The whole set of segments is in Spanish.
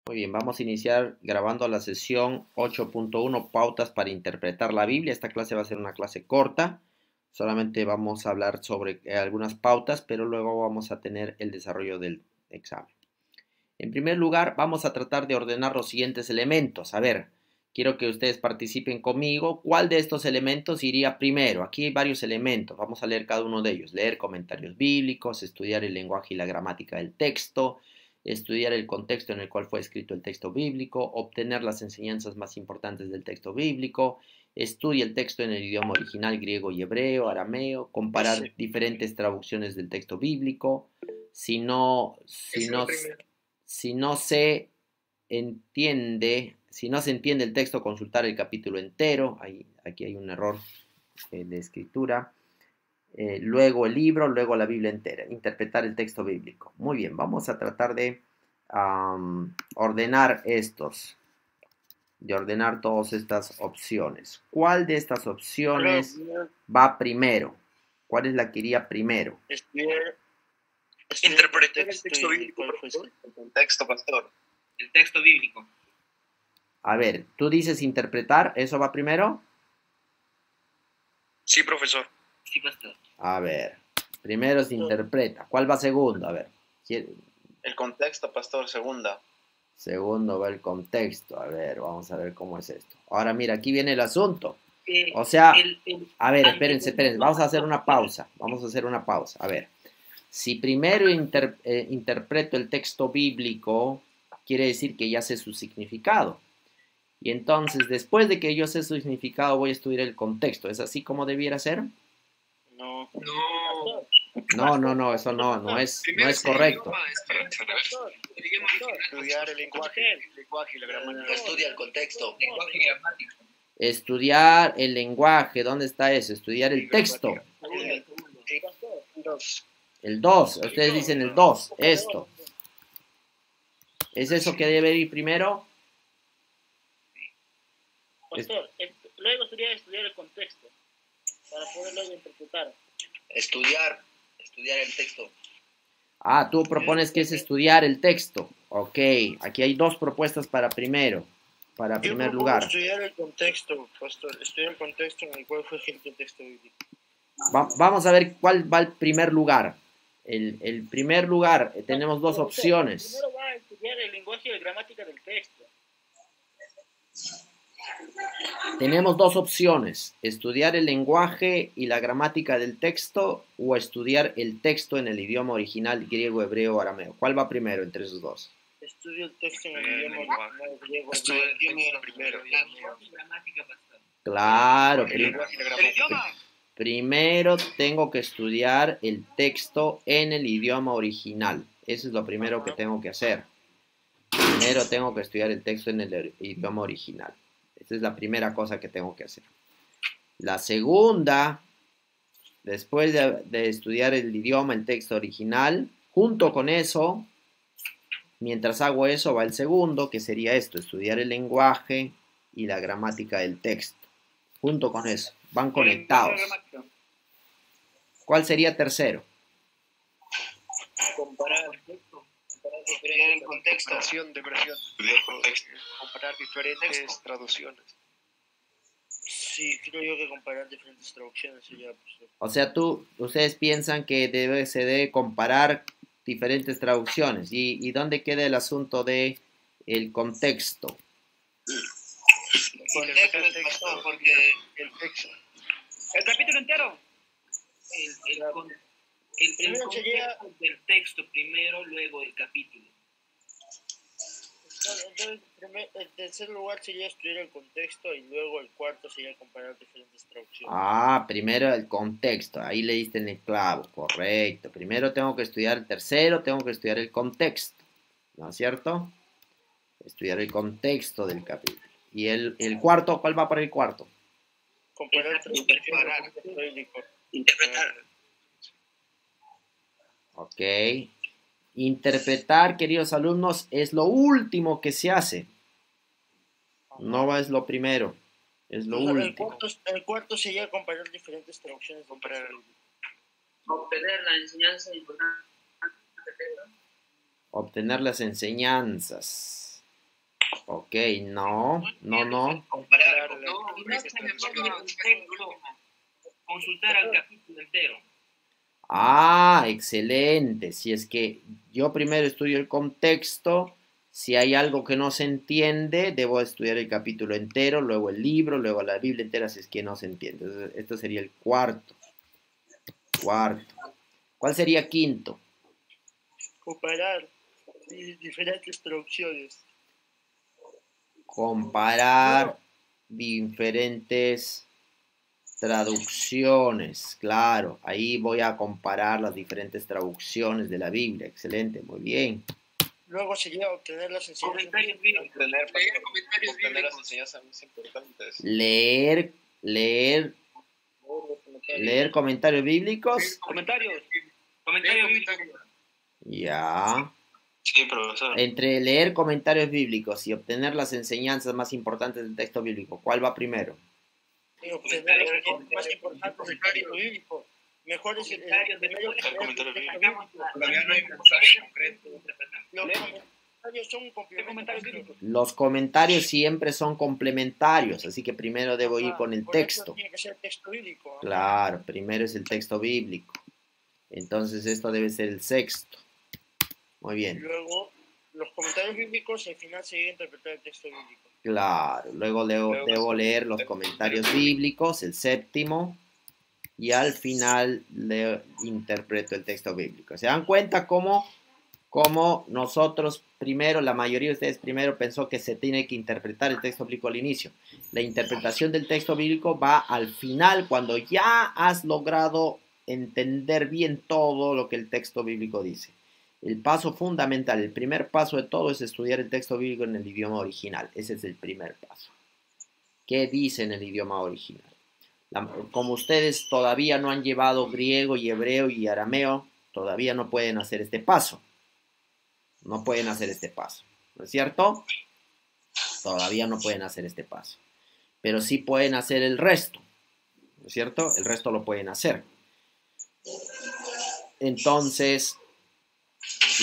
Muy bien, vamos a iniciar grabando la sesión 8.1, pautas para interpretar la Biblia. Esta clase va a ser una clase corta, solamente vamos a hablar sobre algunas pautas, pero luego vamos a tener el desarrollo del examen. En primer lugar, vamos a tratar de ordenar los siguientes elementos. A ver, quiero que ustedes participen conmigo. ¿Cuál de estos elementos iría primero? Aquí hay varios elementos, vamos a leer cada uno de ellos. Leer comentarios bíblicos, estudiar el lenguaje y la gramática del texto, estudiar el contexto en el cual fue escrito el texto bíblico, obtener las enseñanzas más importantes del texto bíblico, estudia el texto en el idioma original griego y hebreo, arameo, comparar diferentes traducciones del texto bíblico. Si no se entiende, si no se entiende el texto, consultar el capítulo entero. Aquí hay un error de escritura. Luego el libro, luego la Biblia entera, interpretar el texto bíblico. Muy bien, vamos a tratar de ordenar todas estas opciones. ¿Cuál de estas opciones va primero? ¿Cuál es la que iría primero? Interpretar el texto bíblico, el contexto, pastor. El texto bíblico. A ver, tú dices interpretar, ¿eso va primero? Sí, profesor. Sí, pastor. A ver, primero se interpreta. ¿Cuál va segundo? A ver. El contexto, pastor, segunda. Segundo va el contexto. A ver, vamos a ver cómo es esto. Ahora mira, aquí viene el asunto. O sea, a ver, espérense. Vamos a hacer una pausa. A ver, si primero interpreto el texto bíblico, quiere decir que ya sé su significado. Y entonces, después de que yo sé su significado, voy a estudiar el contexto. ¿Es así como debiera ser? No, eso no es correcto. Estudiar el lenguaje y la gramática. Estudia el contexto. Lenguaje y gramática. Estudiar el lenguaje, ¿dónde está eso? Estudiar el texto. El 2, ustedes dicen el 2, esto. ¿Es eso que debe ir primero? Pastor, luego sería estudiar el contexto para poderlo interpretar. Estudiar el texto. Ah, tú propones que es estudiar el texto. Ok, aquí hay dos propuestas para primer lugar. Estudiar el contexto, pastor. Estudiar el contexto en el cual fue escrito el texto bíblico. Vamos a ver cuál va el primer lugar. El primer lugar, tenemos dos opciones. Primero va a estudiar el lenguaje y la gramática del texto. Tenemos dos opciones, estudiar el lenguaje y la gramática del texto o estudiar el texto en el idioma original griego, hebreo o arameo. ¿Cuál va primero entre esos dos? Estudio el texto en el idioma original griego. Estudio el idioma primero. Claro, El idioma. Primero tengo que estudiar el texto en el idioma original. Eso es lo primero que tengo que hacer. Primero tengo que estudiar el texto en el idioma original. Esta es la primera cosa que tengo que hacer. La segunda, después de estudiar el idioma, el texto original, junto con eso, mientras hago eso, va el segundo, que sería esto, estudiar el lenguaje y la gramática del texto. Junto con eso, van conectados. ¿Cuál sería tercero? Comparar el contexto. Comparar diferentes traducciones. Sí, creo yo que comparar diferentes traducciones sería... O sea, ustedes piensan que se debe comparar diferentes traducciones. ¿Y dónde queda el asunto de el contexto? El contexto es pastor, porque el texto. El capítulo entero. El contexto del texto primero, luego el capítulo. Entonces, el tercer lugar sería estudiar el contexto y luego el cuarto sería comparar diferentes traducciones. Ah, primero el contexto, ahí le diste en el clavo, correcto. Primero tengo que estudiar el tercero, tengo que estudiar el contexto, ¿no es cierto? Estudiar el contexto del capítulo. ¿Y el cuarto? ¿Cuál va para el cuarto? Comparar, interpretar. Ok. Interpretar, queridos alumnos, es lo último que se hace. No es lo primero, es lo último. El cuarto sería comparar diferentes traducciones. Obtener la enseñanza importante. Obtener las enseñanzas. Ok, no. Comparar. Compararla. No se me pone un texto. Consultar al capítulo entero. Ah, excelente. Si es que yo primero estudio el contexto, si hay algo que no se entiende, debo estudiar el capítulo entero, luego el libro, luego la Biblia entera, si es que no se entiende. Entonces, esto sería el cuarto. ¿Cuál sería quinto? Comparar diferentes traducciones. Comparar diferentes traducciones, claro, ahí voy a comparar las diferentes traducciones de la Biblia, excelente, muy bien. Luego sería obtener las enseñanzas. Comentarios bíblicos. Obtener las enseñanzas más importantes. Leer comentarios bíblicos, Comentarios bíblicos. ya. Sí, profesor. Entre leer comentarios bíblicos y obtener las enseñanzas más importantes del texto bíblico, ¿cuál va primero? Obtener las enseñanzas más importantes del texto bíblico. Mejor es el primero que El comentario bíblico. Todavía no hay un mensaje concreto. los comentarios son un complemento. Los comentarios siempre son complementarios, así que primero debo ir con el Por eso texto. tiene que ser el texto bíblico. Claro, primero es el texto bíblico. Entonces esto debe ser el sexto. Muy bien. Luego, los comentarios bíblicos, al final se debe interpretar el texto bíblico. Claro, luego debo leer los comentarios bíblicos, el séptimo, y al final interpreto el texto bíblico. ¿Se dan cuenta cómo nosotros primero, la mayoría de ustedes primero pensó que se tiene que interpretar el texto bíblico al inicio? La interpretación del texto bíblico va al final, cuando ya has logrado entender bien todo lo que el texto bíblico dice. El paso fundamental, el primer paso de todo es estudiar el texto bíblico en el idioma original. Ese es el primer paso. ¿Qué dice en el idioma original? Como ustedes todavía no han llevado griego y hebreo y arameo, todavía no pueden hacer este paso. No pueden hacer este paso, ¿no es cierto? Todavía no pueden hacer este paso. Pero sí pueden hacer el resto, ¿no es cierto? El resto lo pueden hacer. Entonces,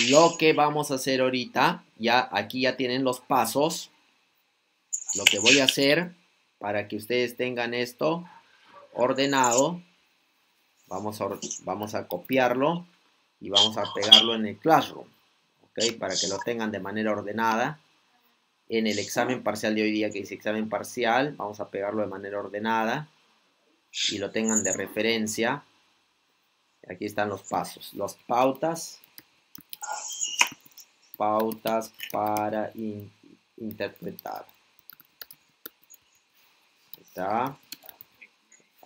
lo que vamos a hacer ahorita, aquí ya tienen los pasos. Lo que voy a hacer para que ustedes tengan esto ordenado, vamos a copiarlo y vamos a pegarlo en el Classroom, ¿ok? Para que lo tengan de manera ordenada. En el examen parcial de hoy día, que dice examen parcial, vamos a pegarlo de manera ordenada y lo tengan de referencia. Aquí están los pasos, las pautas para interpretar. Está.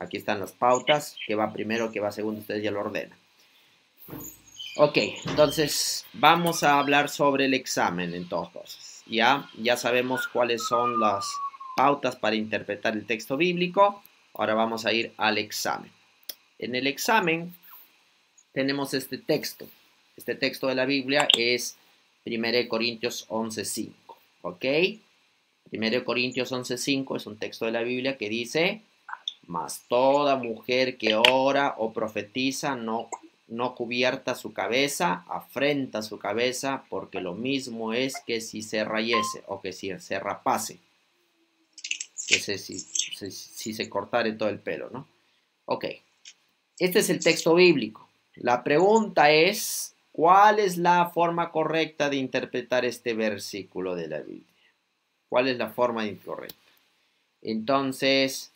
Aquí están las pautas, que va primero, que va segundo, ustedes ya lo ordenan. Ok, entonces vamos a hablar sobre el examen entonces. Ya sabemos cuáles son las pautas para interpretar el texto bíblico. Ahora vamos a ir al examen. En el examen tenemos este texto. Este texto de la Biblia es 1 Corintios 11:5. ¿Ok? 1 Corintios 11:5 es un texto de la Biblia que dice: mas toda mujer que ora o profetiza no cubierta su cabeza, afrenta su cabeza, porque lo mismo es que si se rayese o que si se rapase, que si se cortare todo el pelo, ¿no? Ok, este es el texto bíblico. La pregunta es, ¿cuál es la forma correcta de interpretar este versículo de la Biblia? ¿Cuál es la forma incorrecta? Entonces,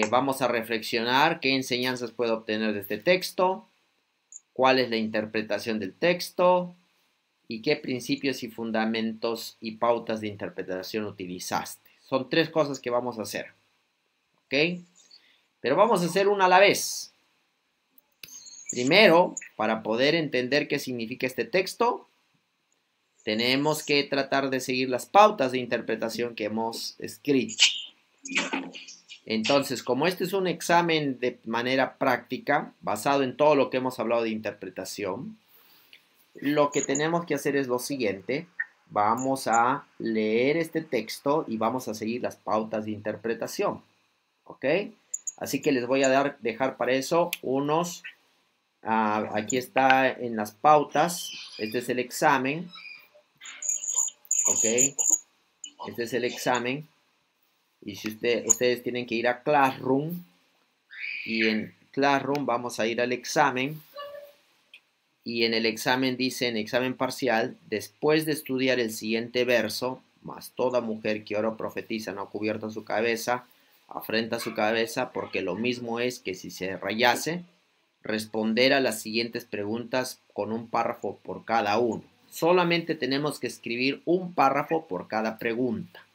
vamos a reflexionar qué enseñanzas puedo obtener de este texto, cuál es la interpretación del texto y qué principios y fundamentos y pautas de interpretación utilizaste. Son 3 cosas que vamos a hacer, ¿ok? Pero vamos a hacer una a la vez. Primero, para poder entender qué significa este texto, tenemos que tratar de seguir las pautas de interpretación que hemos escrito. Entonces, como este es un examen de manera práctica, basado en todo lo que hemos hablado de interpretación, lo que tenemos que hacer es lo siguiente. Vamos a leer este texto y vamos a seguir las pautas de interpretación, ¿ok? Así que les voy a dejar para eso unos, aquí está en las pautas, este es el examen, ¿ok? Este es el examen. Y si ustedes tienen que ir a Classroom. Y en Classroom vamos a ir al examen. Y en el examen dice, en examen parcial, después de estudiar el siguiente verso, mas toda mujer que ora o profetiza no cubierta su cabeza, afrenta su cabeza, porque lo mismo es que si se rayase, responder a las siguientes preguntas con un párrafo por cada uno. Solamente tenemos que escribir un párrafo por cada pregunta.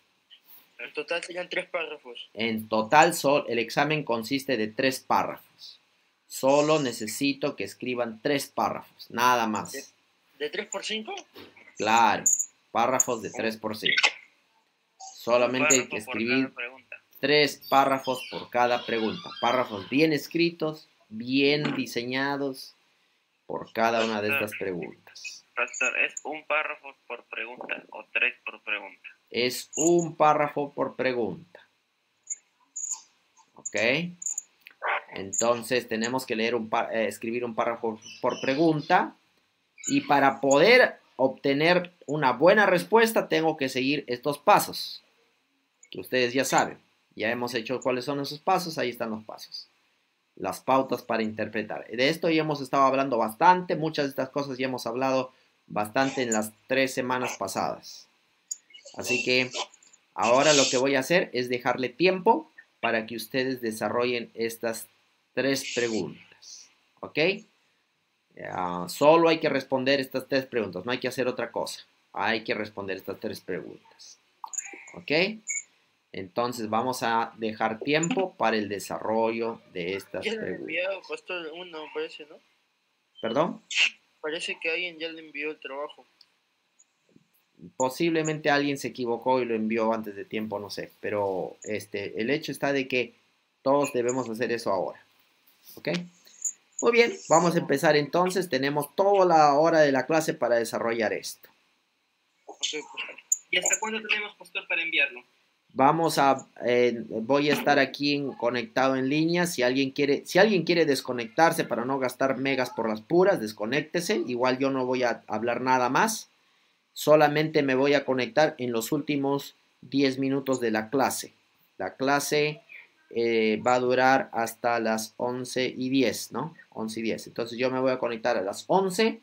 En total serían 3 párrafos. En total, el examen consiste de 3 párrafos. Solo necesito que escriban 3 párrafos, nada más. ¿De 3 por 5? Claro, párrafos de 3 por 5. Solamente hay que escribir 3 párrafos por cada pregunta. Párrafos bien escritos, bien diseñados por cada una de estas preguntas. Pastor, ¿es un párrafo por pregunta o 3 por pregunta? Es un párrafo por pregunta. ¿Ok? Entonces tenemos que escribir un párrafo por pregunta. Y para poder obtener una buena respuesta tengo que seguir estos pasos. Que ustedes ya saben. Ya hemos hecho cuáles son esos pasos. Ahí están los pasos. Las pautas para interpretar. De esto ya hemos estado hablando bastante. Muchas de estas cosas ya hemos hablado bastante en las 3 semanas pasadas. Así que ahora lo que voy a hacer es dejarle tiempo para que ustedes desarrollen estas 3 preguntas. ¿Ok? Solo hay que responder estas 3 preguntas. No hay que hacer otra cosa. Hay que responder estas 3 preguntas. ¿Ok? Entonces vamos a dejar tiempo para el desarrollo de estas Ya le han preguntas. enviado, pastor, uno, parece, ¿no? ¿Perdón? Parece que alguien ya le envió el trabajo. Posiblemente alguien se equivocó y lo envió antes de tiempo, no sé. Pero el hecho está de que todos debemos hacer eso ahora. ¿Ok? Muy bien, vamos a empezar entonces. Tenemos toda la hora de la clase para desarrollar esto. Okay, pastor. ¿Y hasta cuándo tenemos, pastor, para enviarlo? Voy a estar aquí conectado en línea. Si alguien quiere desconectarse para no gastar megas por las puras, desconéctese. Igual yo no voy a hablar nada más. Solamente me voy a conectar en los últimos 10 minutos de la clase. La clase va a durar hasta las 11:10, ¿no? 11:10. Entonces yo me voy a conectar a las 11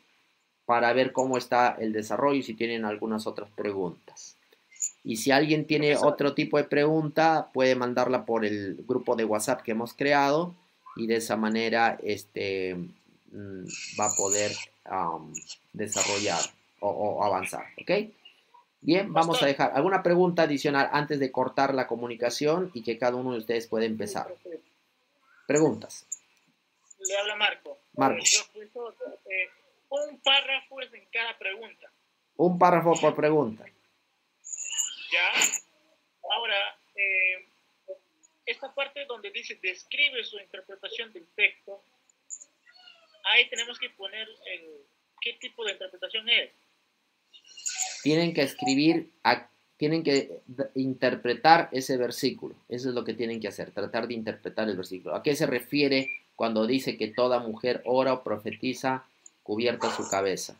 para ver cómo está el desarrollo y si tienen algunas otras preguntas. Y si alguien tiene otro tipo de pregunta, puede mandarla por el grupo de WhatsApp que hemos creado y de esa manera va a poder desarrollar o avanzar, ¿ok? Bien, vamos a dejar alguna pregunta adicional antes de cortar la comunicación y que cada uno de ustedes pueda empezar. Preguntas. Le habla Marco. Marco. Profesor, un párrafo es en cada pregunta. Un párrafo por pregunta. ¿Ya? Ahora, esta parte donde dice describe su interpretación del texto, ahí tenemos que poner qué tipo de interpretación es. Tienen que tienen que interpretar ese versículo. Eso es lo que tienen que hacer, tratar de interpretar el versículo. ¿A qué se refiere cuando dice que toda mujer ora o profetiza cubierta su cabeza?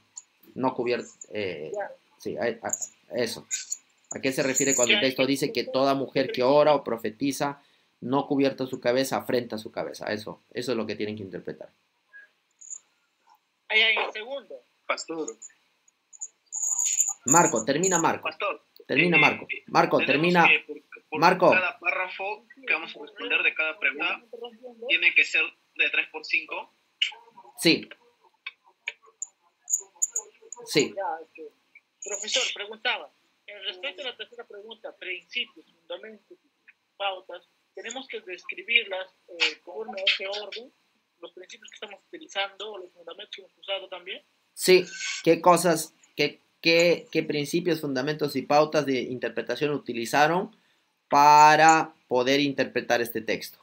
No cubierta, sí, eso. ¿A qué se refiere cuando el texto dice que toda mujer que ora o profetiza no cubierta su cabeza, afrenta su cabeza? Eso es lo que tienen que interpretar. Ahí hay un segundo. Pastor. Marco, termina Marco. Pastor. Termina Marco. Marco, termina. Por Marco. Cada párrafo que vamos a responder de cada pregunta tiene que ser de 3 por 5. Sí. Sí. Ya, profesor, preguntaba. Respecto a la tercera pregunta, principios, fundamentos, pautas, tenemos que describirlas conforme a ese orden, los principios que estamos utilizando, los fundamentos que hemos usado también. Sí, qué principios, fundamentos y pautas de interpretación utilizaron para poder interpretar este texto.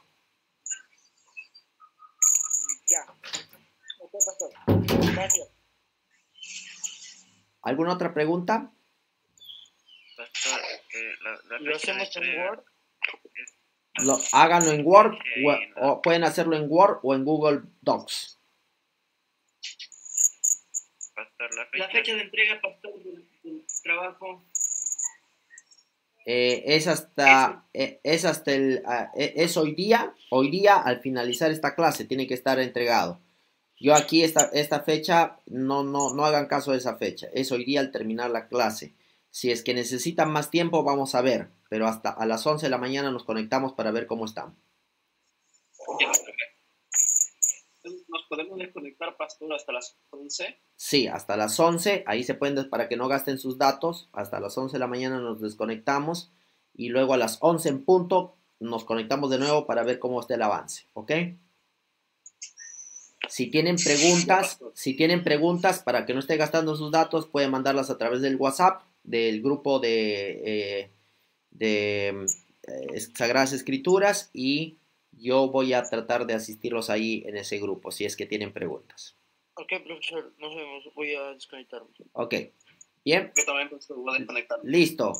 Ya. Ok, pastor. Gracias. ¿Alguna otra pregunta? Pastor, ¿Lo hacemos en Word? Háganlo en Word o pueden hacerlo en Word o en Google Docs. Pastor, La fecha de entrega, pastor, del trabajo. es hoy día al finalizar esta clase, tiene que estar entregado. Yo aquí esta fecha, no hagan caso de esa fecha, es hoy día al terminar la clase. Si es que necesitan más tiempo, vamos a ver, pero hasta a las 11 de la mañana nos conectamos para ver cómo están. ¿Nos podemos desconectar, pastor, hasta las 11? Sí, hasta las 11, ahí se pueden, para que no gasten sus datos, hasta las 11 de la mañana nos desconectamos y luego a las 11 en punto nos conectamos de nuevo para ver cómo está el avance, ¿ok? Si tienen preguntas para que no esté gastando sus datos, pueden mandarlas a través del WhatsApp, del grupo de Sagradas Escrituras, y yo voy a tratar de asistirlos ahí en ese grupo, si es que tienen preguntas. Ok, profesor, nos vemos. Voy a desconectarme. Ok, bien. Yo también, profesor, voy a desconectar. Listo.